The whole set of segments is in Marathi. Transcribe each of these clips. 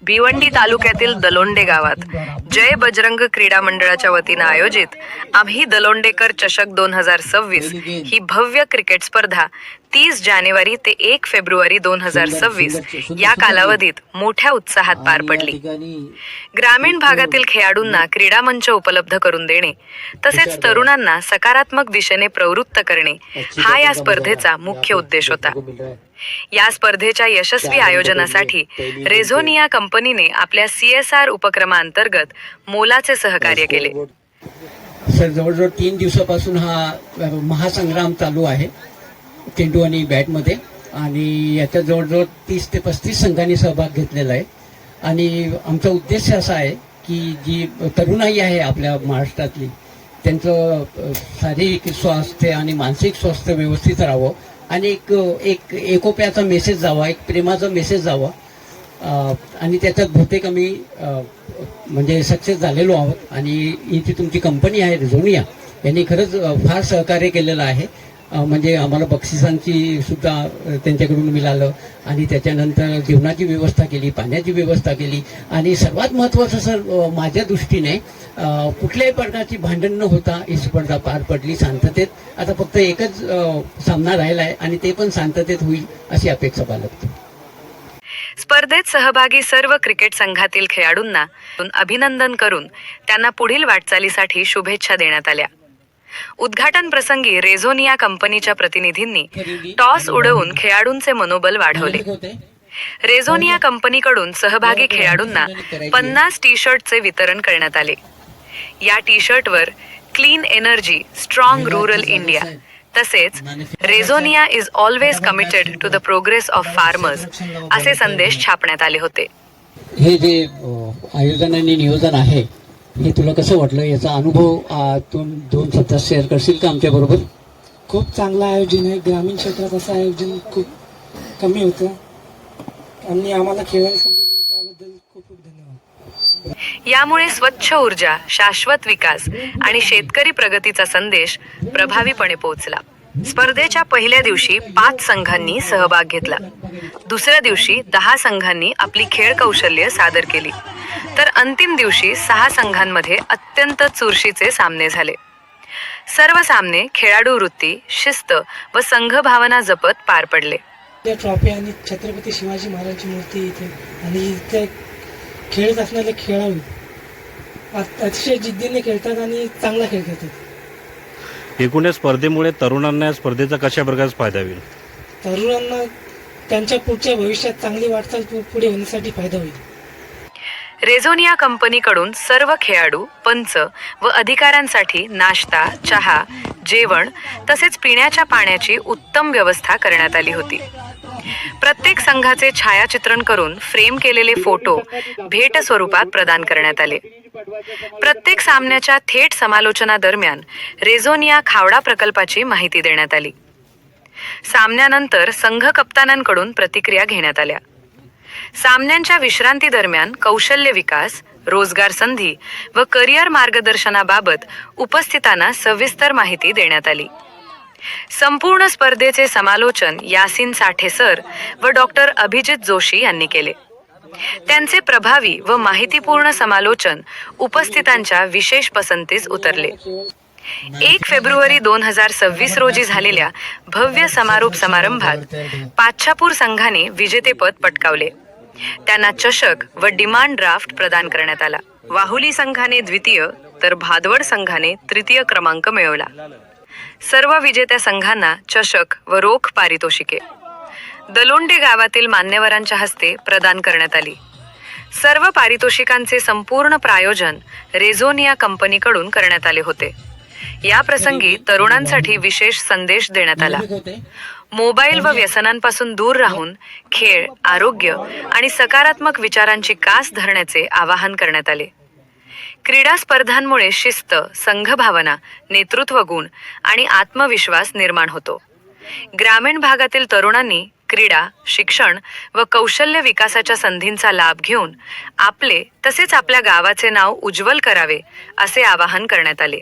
भिवंडी तालुक्यातील दलोंडे गावात जय बजरंग क्रीडा मंडळाच्या वतीनं आयोजित आम्ही दलोंडेकर चषक 2026 ही भव्य क्रिकेट स्पर्धा 30 जानेवारी ते 1 फेब्रुवारी 2026 या कालावधीत मोठ्या उत्साहात पार पडली. ग्रामीण भागातील खेळाडूंना क्रीडा मंच उपलब्ध करून देणे तसेच तरुणांना सकारात्मक दिशेने प्रवृत्त करणे हा या स्पर्धेचा मुख्य उद्देश होता. या स्पर्धेच्या यशस्वी आयोजनासाठी रेझोनिया कंपनीने आपल्या CSR उपक्रमांतर्गत मोलाचे सहकार्य केले. सर, जवळजवळ 3 दिवसापासून हा महासंग्राम चालू आहे चेंडू आणि बॅटमध्ये, आणि याच्यात जवळजवळ 30 ते 35 संघांनी सहभाग घेतलेला आहे. आणि आमचा उद्देश असा आहे की जी तरुणाई आहे आपल्या महाराष्ट्रातली, त्यांचं शारीरिक स्वास्थ्य आणि मानसिक स्वास्थ्य व्यवस्थित राहावं आणि एक एकोप्याचा मेसेज जावा, एक प्रेमाचा मेसेज जावा. आणि त्याच्यात बहुतेक आम्ही म्हणजे सक्सेस झालेलो आहोत. आणि ही जी तुमची कंपनी आहे रेझोनिया, यांनी खरंच फार सहकार्य केलेलं आहे. म्हणजे आम्हाला बक्षिसांची सुद्धा त्यांच्याकडून मिळालं, आणि त्याच्यानंतर जेवणाची व्यवस्था केली, पाण्याची व्यवस्था केली, आणि सर्वात महत्त्वाचं सर माझ्या दृष्टीने कुठल्याही प्रकारची भांडण न होता ही स्पर्धा पार पडली शांततेत. आता फक्त एकच सामना राहिला आहे आणि ते पण शांततेत होईल अशी अपेक्षा बाळगतो. स्पर्धेत सहभागी सर्व क्रिकेट संघातील खेळाडूंना अभिनंदन करून त्यांना पुढील वाटचालीसाठी शुभेच्छा देण्यात आल्या. उद्घाटन प्रसंगी रेझोनिया कंपनीच्या प्रतिनिधींनी टॉस उडवून खेळाडूंचे मनोबल वाढवले. रेझोनिया कंपनीकडून सहभागी खेळाडूंना 50 टी-शर्टचे वितरण करण्यात आले. या टी-शर्टवर clean energy, strong rural India तसेच Rezonia is always committed to the progress of farmers असे संदेश छापण्यात आले होते. हे जे आयोजन आणि नियोजन आहे, हे तुला कसं वाटलं? याचा अनुभव तू 2 शब्दात शेअर करशील का आमच्या बरोबर? खूप चांगलं आयोजन आहे. ग्रामीण क्षेत्रात असं आयोजन खूप कमी होतं आणि आम्हाला खेळायला संधी दिली त्याबद्दल खूप खूप धन्यवाद. यामुळे स्वच्छ ऊर्जा, शाश्वत विकास आणि शेतकरी प्रगतीचा संदेश प्रभावीपणे पोहोचला. स्पर्धेच्या पहिल्या दिवशी 5 संघांनी सहभाग घेतला. दुसऱ्या दिवशी 10 संघांनी आपली खेळ कौशल्य सादर केली, तर अंतिम दिवशी 6 संघांमध्ये अत्यंत चुरशीचे सामने झाले. सर्व सामने खेळाडू वृत्ती, शिस्त व संघ भावना जपत पार पडले. ट्रॉफी आणि छत्रपती शिवाजी महाराजांची मूर्ती इथे, आणि इथे खेळत असणारे खेळाडू अतिशय जिद्दीने खेळतात आणि चांगला खेळ खेळतात. एकूण या स्पर्धेमुळे तरुणांना या स्पर्धेचा कशा प्रकारचा फायदा होईल? तरुणांना त्यांच्या पुढच्या भविष्यात चांगली वाटचाल पुढे होण्यासाठी फायदा होईल. रेझोनिया कंपनीकडून सर्व खेळाडू, पंच व अधिकाऱ्यांसाठी नाश्ता, चहा, जेवण तसेच पिण्याच्या पाण्याची उत्तम व्यवस्था करण्यात आली होती. प्रत्येक संघाचे छायाचित्रण करून फ्रेम केलेले फोटो भेट स्वरूपात प्रदान करण्यात आले. प्रत्येक सामन्याच्या थेट समालोचनादरम्यान रेझोनिया खावडा प्रकल्पाची माहिती देण्यात आली. सामन्यानंतर संघ कप्तानांकडून प्रतिक्रिया घेण्यात आल्या. सामन्यांच्या विश्रांती दरम्यान कौशल्य विकास, रोजगार संधी व करिअर मार्गदर्शनाबाबत उपस्थितांना सविस्तर माहिती देण्यात आली. संपूर्ण स्पर्धेचे समालोचन यासिन साठे सर व डॉक्टर अभिजित जोशी यांनी केले. त्यांचे प्रभावी व माहितीपूर्ण समालोचन उपस्थितांच्या विशेष पसंतीस उतरले. 1 फेब्रुवारी 2026 रोजी झालेल्या भव्य समारोप समारंभात पाच्छापूर संघाने विजेतेपद पटकावले. त्यांना चषक व डिमांड ड्राफ्ट प्रदान करण्यात आला. वाहुली संघाने द्वितीय तर भादवड संघाने तृतीय क्रमांक मिळवला. सर्व विजेत्या संघांना चषक व रोख पारितोषिके दलोंडे गावातील मान्यवरांच्या हस्ते प्रदान करण्यात आली. सर्व पारितोषिकांचे संपूर्ण प्रायोजन रेझोनिया कंपनीकडून करण्यात आले होते. या प्रसंगी तरुणांसाठी विशेष संदेश देण्यात आला. मोबाईल व व्यसनांपासून दूर राहून खेळ, आरोग्य आणि सकारात्मक विचारांची कास धरण्याचे आवाहन करण्यात आले. क्रीडा स्पर्धांमुळे शिस्त, संघभावना, नेतृत्व गुण आणि आत्मविश्वास निर्माण होतो. ग्रामीण भागातील तरुणांनी क्रीडा, शिक्षण व कौशल्य विकासाच्या संधींचा लाभ घेऊन आपले तसेच आपल्या गावाचे नाव उज्ज्वल करावे असे आवाहन करण्यात आले.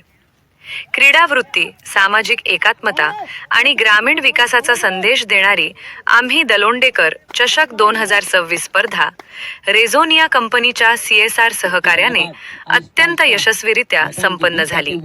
क्रीडावृत्ती, सामाजिक एकात्मता आणि ग्रामीण विकासाचा संदेश देणारी आम्ही दलोंडेकर चषक 2026 स्पर्धा रेझोनिया कंपनीच्या CSR सहकार्याने अत्यंत यशस्वीरित्या संपन्न झाली.